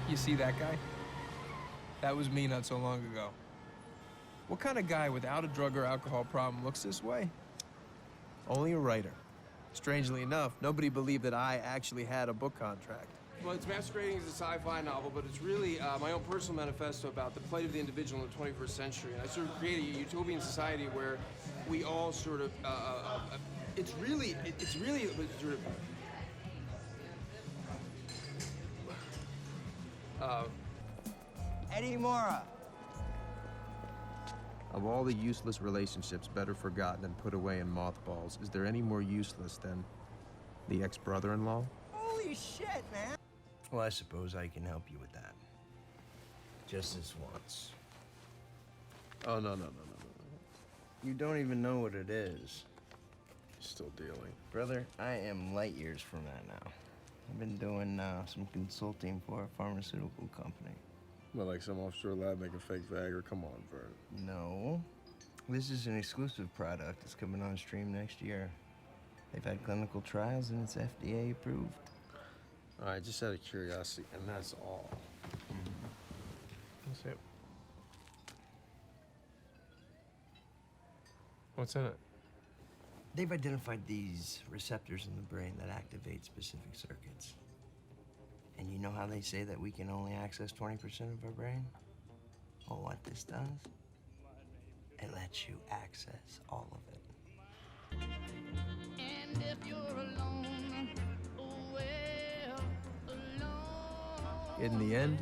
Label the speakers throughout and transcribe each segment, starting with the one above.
Speaker 1: You see that guy? That was me not so long ago. What kind of guy without a drug or alcohol problem looks this way? Only a writer. Strangely enough, nobody believed that I actually had a book contract.
Speaker 2: Well, it's masquerading as a sci-fi novel, but it's really my own personal manifesto about the plight of the individual in the 21st century. And I sort of created a utopian society where we all sort of, it's really sort of,
Speaker 3: Eddie Mora.
Speaker 4: Of all the useless relationships better forgotten and put away in mothballs, is there any more useless than the ex-brother-in-law?
Speaker 3: Holy shit, man.
Speaker 5: Well, I suppose I can help you with that. Just this once.
Speaker 4: Oh, no.
Speaker 5: You don't even know what it is.
Speaker 4: Still dealing.
Speaker 5: Brother, I am light years from that now. I've been doing some consulting for a pharmaceutical company.
Speaker 4: Well, like some offshore lab making fake Viagra? Come on, Vern.
Speaker 5: No. This is an exclusive product. It's coming on stream next year. They've had clinical trials and it's FDA approved.
Speaker 4: All right, just out of curiosity, and that's all.
Speaker 1: That's it. What's in it?
Speaker 5: They've identified these receptors in the brain that activate specific circuits. And you know how they say that we can only access 20% of our brain? Well, what this does, it lets you access all of it.
Speaker 6: And if you're alone, oh well, alone.
Speaker 1: In the end,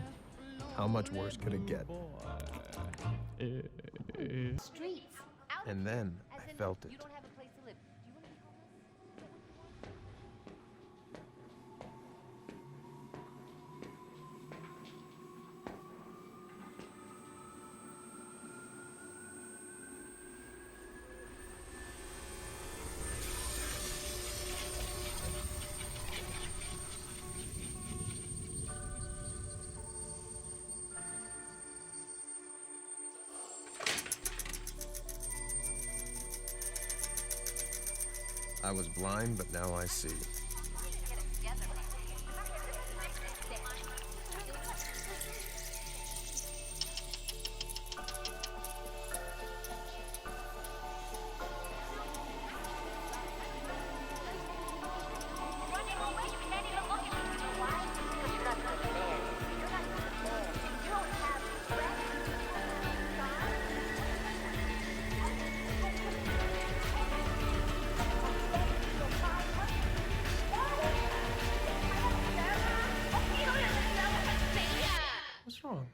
Speaker 1: how much worse could it get?
Speaker 7: Streets. Out
Speaker 4: And then
Speaker 7: as
Speaker 4: I
Speaker 7: in,
Speaker 4: felt it.
Speaker 7: You don't have a place to live. Do you want to be homeless?
Speaker 4: I was blind, but now I see.
Speaker 1: What's wrong?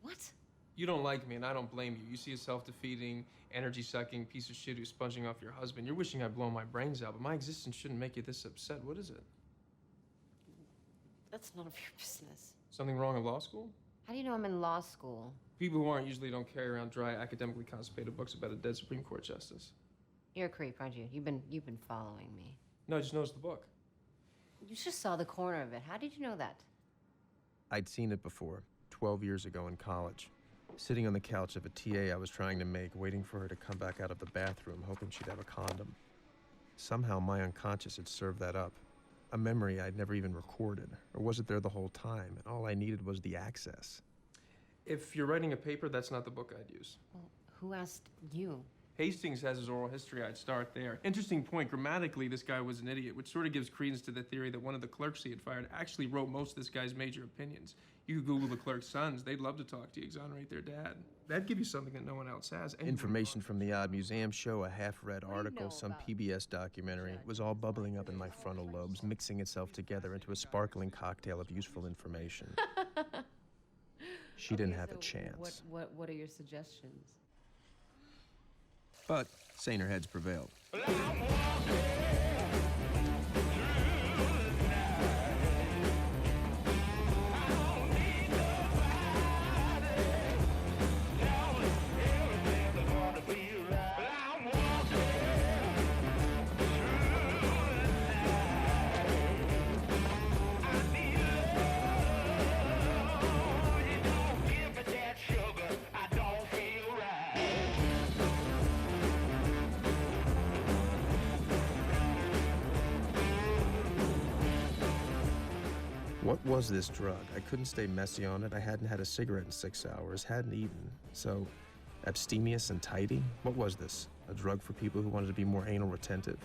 Speaker 7: What?
Speaker 2: you don't like me, and I don't blame you. You see a self-defeating, energy-sucking piece of shit who's sponging off your husband. You're wishing I'd blow my brains out, but my existence shouldn't make you this upset. What is it?
Speaker 7: That's none of your business.
Speaker 2: Something wrong in law school?
Speaker 7: How do you know I'm in law school?
Speaker 2: People who aren't usually don't carry around dry, academically constipated books about a dead Supreme Court justice.
Speaker 7: You're a creep, aren't you? You've been following me.
Speaker 2: No, I just noticed the book.
Speaker 7: You just saw the corner of it. How did you know that?
Speaker 4: I'd seen it before, 12 years ago in college. Sitting on the couch of a TA I was trying to make, waiting for her to come back out of the bathroom, hoping she'd have a condom. Somehow my unconscious had served that up. A memory I'd never even recorded, or was it there the whole time, and all I needed was the access.
Speaker 2: If you're writing a paper, that's not the book I'd use.
Speaker 7: Well, who asked you?
Speaker 2: Hastings has his oral history. I'd start there. Interesting point. Grammatically, this guy was an idiot, which sort of gives credence to the theory that one of the clerks he had fired actually wrote most of this guy's major opinions. You could Google the clerk's sons. They'd love to talk to you, exonerate their dad. That'd give you something that no one else has.
Speaker 4: Information from the Odd Museum show, a half-read article, some PBS documentary. It was all bubbling up in my frontal lobes, mixing itself together into a sparkling cocktail of useful information. She didn't have a chance.
Speaker 7: What are your suggestions?
Speaker 4: But saner heads prevailed. What was this drug? I couldn't stay messy on it. I hadn't had a cigarette in 6 hours, hadn't eaten. So, abstemious and tidy? What was this? A drug for people who wanted to be more anal retentive?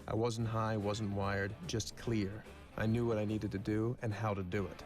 Speaker 4: I wasn't high, wasn't wired, just clear. I knew what I needed to do and how to do it.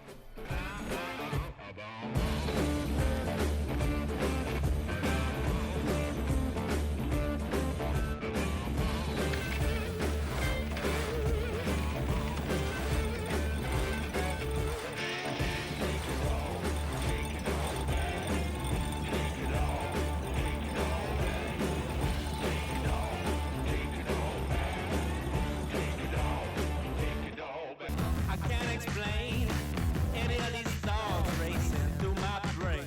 Speaker 8: I can't explain any of these thoughts racing through my brain.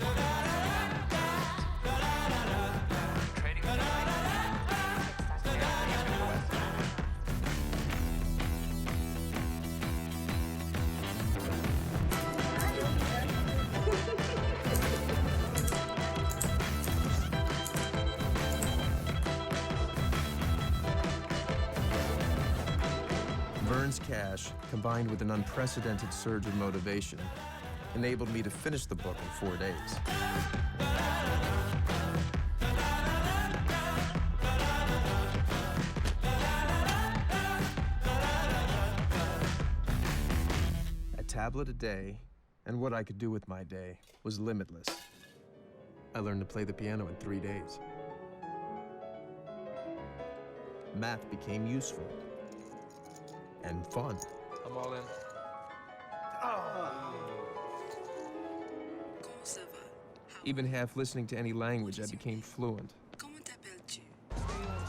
Speaker 4: Vern's cash, combined with an unprecedented surge of motivation, enabled me to finish the book in 4 days. A tablet a day, and what I could do with my day was limitless. I learned to play the piano in 3 days. Math became useful and fun.
Speaker 2: I'm all in.
Speaker 4: Even half listening to any language, I became fluent.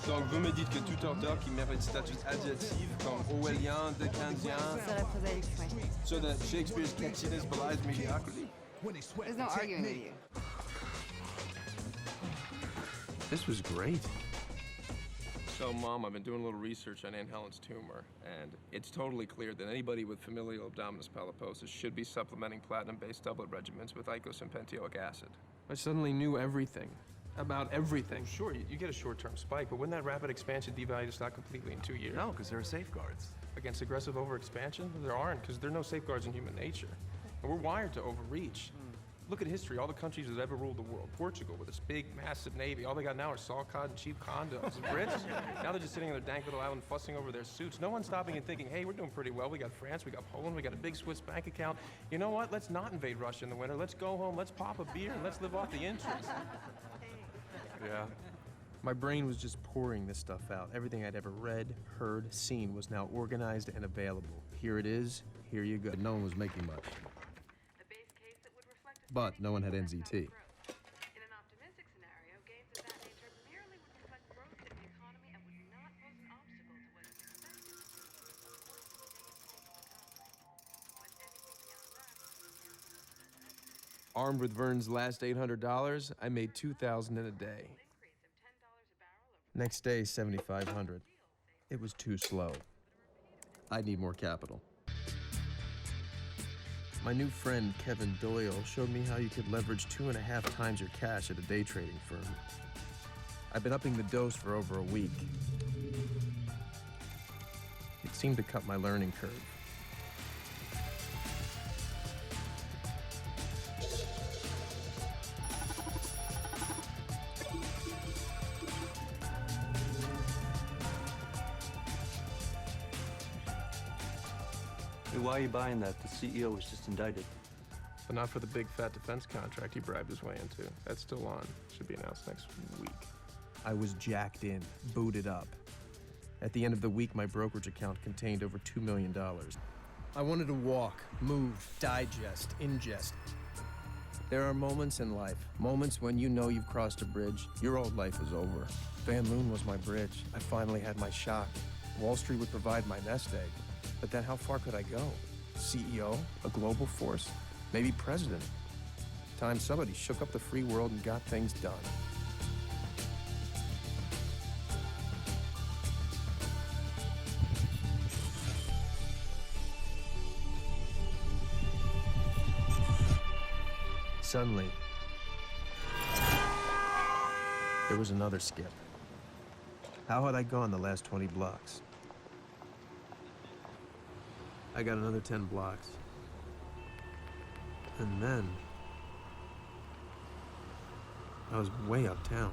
Speaker 9: Donc vous me dites que tout auteur qui mérite statut adjectif comme orwellien, dickensian,
Speaker 7: C'est la prosaïque, ouais.
Speaker 9: so that Shakespeare's catchiness belies mediocrity?
Speaker 7: There's no arguing with you.
Speaker 4: This was great.
Speaker 2: So, Mom, I've been doing a little research on Aunt Helen's tumor, and it's totally clear that anybody with familial abdominis polyposis should be supplementing platinum-based doublet regimens with icos and penteoic acid.
Speaker 1: I suddenly knew everything. About everything.
Speaker 2: Sure, you get a short-term spike, but wouldn't that rapid expansion devalue the stock completely in 2 years?
Speaker 10: No, because there are safeguards.
Speaker 2: Against aggressive overexpansion? There aren't, because there are no safeguards in human nature. And we're wired to overreach. Look at history, all the countries that ever ruled the world. Portugal, with its big, massive navy, all they got now are saw cod and cheap condos. The Brits, now they're just sitting on their dank little island fussing over their suits. No one's stopping and thinking, hey, we're doing pretty well. We got France, we got Poland, we got a big Swiss bank account. You know what? Let's not invade Russia in the winter. Let's go home, let's pop a beer, and let's live off the interest.
Speaker 4: Yeah. My brain was just pouring this stuff out. Everything I'd ever read, heard, seen was now organized and available. Here it is, here you go. No one was making much. But no one had NZT.
Speaker 11: In an optimistic scenario, gains of that nature merely would reflect growth in the economy and would not pose an obstacle to what is expected.
Speaker 1: Armed with Vern's last $800, I made $2,000 in a day.
Speaker 4: Next day, 7,500. It was too slow. I'd need more capital. My new friend, Kevin Doyle, showed me how you could leverage 2.5 times your cash at a day trading firm. I've been upping the dose for over a week. It seemed to cut my learning curve.
Speaker 10: Hey, why are you buying that? The CEO was just indicted.
Speaker 2: But not for the big fat defense contract he bribed his way into. That's still on. Should be announced next week.
Speaker 4: I was jacked in, booted up. At the end of the week, my brokerage account contained over $2 million. I wanted to walk, move, digest, ingest. There are moments in life, moments when you know you've crossed a bridge, your old life is over. Van Loon was my bridge. I finally had my shot. Wall Street would provide my nest egg. But then how far could I go? CEO? A global force? Maybe president? Time somebody shook up the free world and got things done. Suddenly, there was another skip. How had I gone the last 20 blocks? I got another 10 blocks. And then I was way uptown.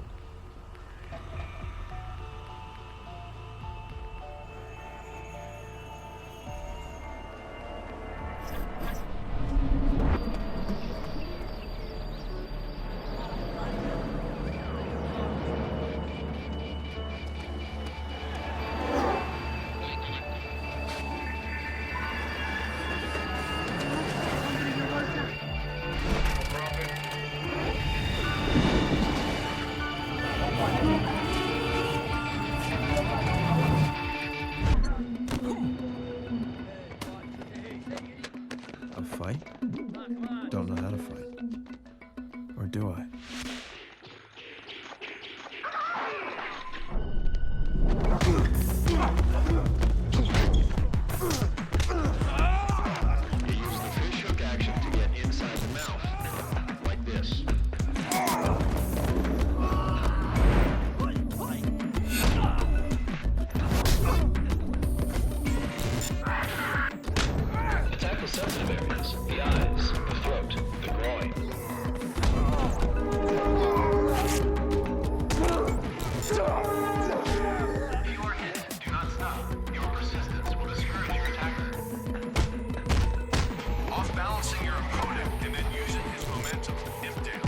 Speaker 4: A fight? Don't know how to fight. Or do I?
Speaker 12: You use the fish hook action to get inside the mouth, like this. Attack the sensitive areas, the eyes, the throat, the groin. If you are hit, do not stop. Your persistence will discourage your attacker. Off-balancing your opponent and then using his momentum to him down.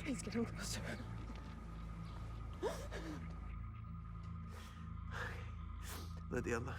Speaker 7: He's getting closer.
Speaker 4: Lydia, I love you.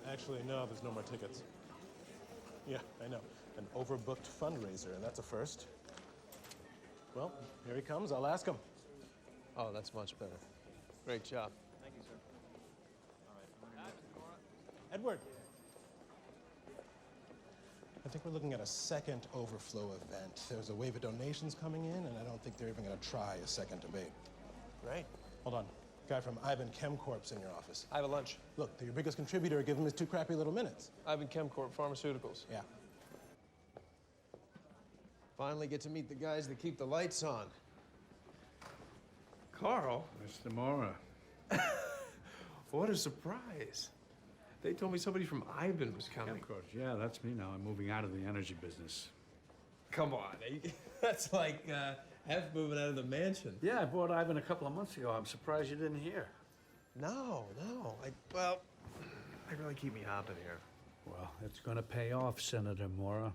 Speaker 13: Actually, no, there's no more tickets. Yeah, I know. An overbooked fundraiser, and that's a first. Well, here he comes. I'll ask him.
Speaker 4: Oh, that's much better. Great job.
Speaker 13: Thank you, sir. All right. Edward. I think we're looking at a second overflow event. There's a wave of donations coming in, and I don't think they're even going to try a second debate.
Speaker 4: Great.
Speaker 13: Hold on. Guy from Ivan Chemcorp's in your office.
Speaker 4: I have a lunch.
Speaker 13: Look, they're your biggest contributor. Give him his 2 crappy little minutes.
Speaker 4: Ivan Chemcorp Pharmaceuticals.
Speaker 13: Yeah.
Speaker 4: Finally get to meet the guys that keep the lights on.
Speaker 2: Carl?
Speaker 14: Mr. Mora.
Speaker 2: What a surprise. They told me somebody from Ivan was coming.
Speaker 14: Of course, yeah, that's me now. I'm moving out of the energy business.
Speaker 2: Come on. That's like
Speaker 1: F moving out of the mansion.
Speaker 14: Yeah, I bought Ivan a couple of months ago. I'm surprised you didn't hear.
Speaker 4: No. Well, they really keep me hopping here.
Speaker 14: Well, it's going to pay off, Senator Mora.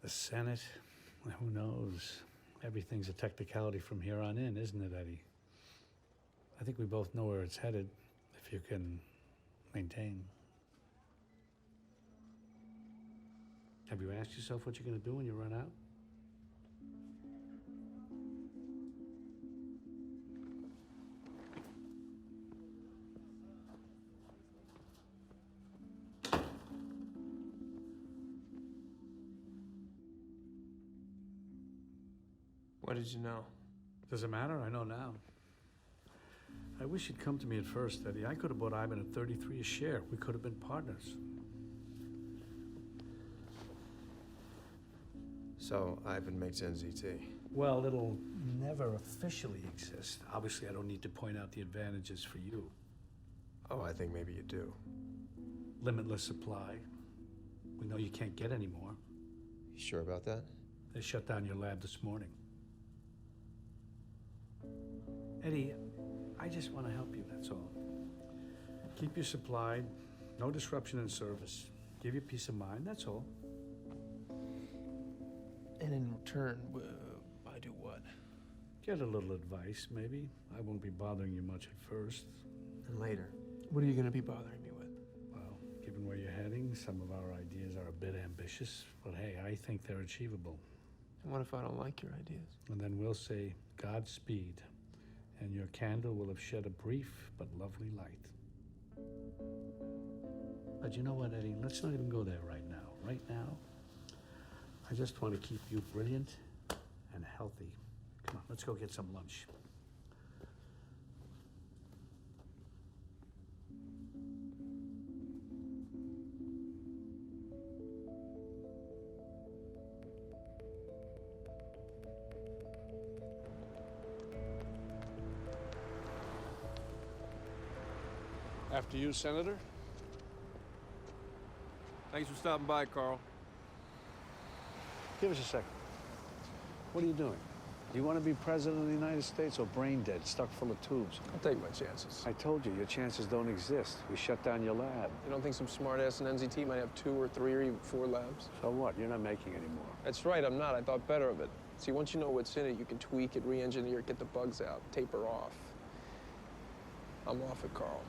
Speaker 14: The Senate, who knows? Everything's a technicality from here on in, isn't it, Eddie? I think we both know where it's headed, if you can maintain. Have you asked yourself what you're going to do when you run out?
Speaker 1: What did you know?
Speaker 14: Does it matter? I know now. I wish you'd come to me at first, Eddie. I could have bought Ivan at 33 a share. We could have been partners.
Speaker 4: So, Ivan makes NZT.
Speaker 14: Well, it'll never officially exist. Obviously, I don't need to point out the advantages for you.
Speaker 4: Oh, I think maybe you do.
Speaker 14: Limitless supply. We know you can't get any more.
Speaker 4: You sure about that?
Speaker 14: They shut down your lab this morning. Eddie, I just want to help you, that's all. Keep you supplied, no disruption in service. Give you peace of mind, that's all.
Speaker 1: And in return, I do what?
Speaker 14: Get a little advice, maybe. I won't be bothering you much at first.
Speaker 4: And later.
Speaker 1: What are you going to be bothering me with?
Speaker 14: Well, given where you're heading, some of our ideas are a bit ambitious, but hey, I think they're achievable.
Speaker 1: And what if I don't like your ideas?
Speaker 14: And then we'll say, Godspeed, and your candle will have shed a brief but lovely light. But you know what, Eddie? Let's not even go there right now. Right now, I just want to keep you brilliant and healthy. Come on, let's go get some lunch.
Speaker 15: After you, Senator.
Speaker 9: Thanks for stopping by, Carl.
Speaker 14: Give us a second. What are you doing? Do you want to be president of the United States or brain dead, stuck full of tubes?
Speaker 1: I'll take my chances.
Speaker 14: I told you, your chances don't exist. We shut down your lab.
Speaker 1: You don't think some smart-ass in NZT might have 2 or 3 or even 4 labs?
Speaker 14: So what? You're not making any more.
Speaker 1: That's right, I'm not. I thought better of it. See, once you know what's in it, you can tweak it, re-engineer it, get the bugs out, taper off. I'm off it, Carl.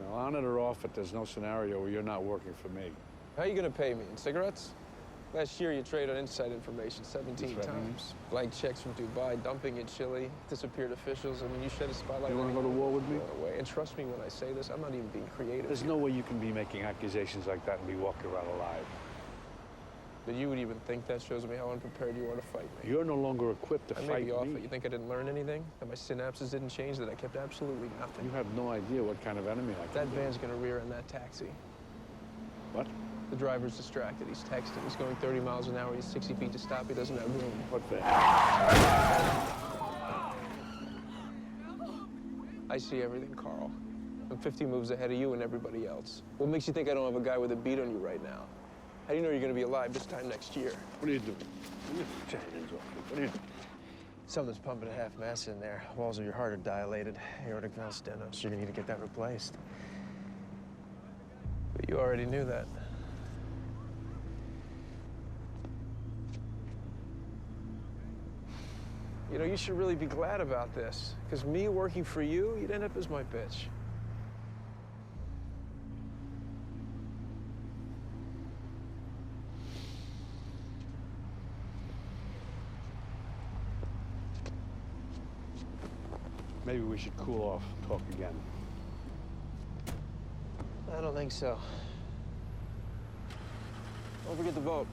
Speaker 14: Well, on it or off it, there's no scenario where you're not working for me.
Speaker 1: How are you gonna pay me? In cigarettes? Last year, you traded inside information 17 times. Blank checks from Dubai, dumping in Chile, disappeared officials. I mean, you shed a spotlight.
Speaker 14: You want to go to war with me?
Speaker 1: And trust me when I say this, I'm not even being creative.
Speaker 14: There's no way you can be making accusations like that and be walking around alive.
Speaker 1: But you would even think that shows me how unprepared you are to fight me.
Speaker 14: You're no longer equipped to
Speaker 1: I
Speaker 14: fight
Speaker 1: may be off
Speaker 14: me.
Speaker 1: it. You think I didn't learn anything? That my synapses didn't change? That I kept absolutely nothing?
Speaker 14: You have no idea what kind of enemy I can
Speaker 1: That
Speaker 14: be.
Speaker 1: van's gonna rear in that taxi.
Speaker 14: What?
Speaker 1: The driver's distracted. He's texting. He's going 30 miles an hour. He's 60 feet to stop. He doesn't have room.
Speaker 14: What van?
Speaker 1: I see everything, Carl. I'm 50 moves ahead of you and everybody else. What makes you think I don't have a guy with a beat on you right now? How do you know you're gonna be alive this time next year?
Speaker 14: What are you doing? Get your hands off me. What are you doing?
Speaker 4: Something's pumping a half mass in there. Walls of your heart are dilated. Aortic valve stenosis. You're gonna need to get that replaced.
Speaker 1: But you already knew that. You know, you should really be glad about this. Because me working for you, you'd end up as my bitch.
Speaker 14: Maybe we should cool off and talk again.
Speaker 1: I don't think so. Don't forget to vote.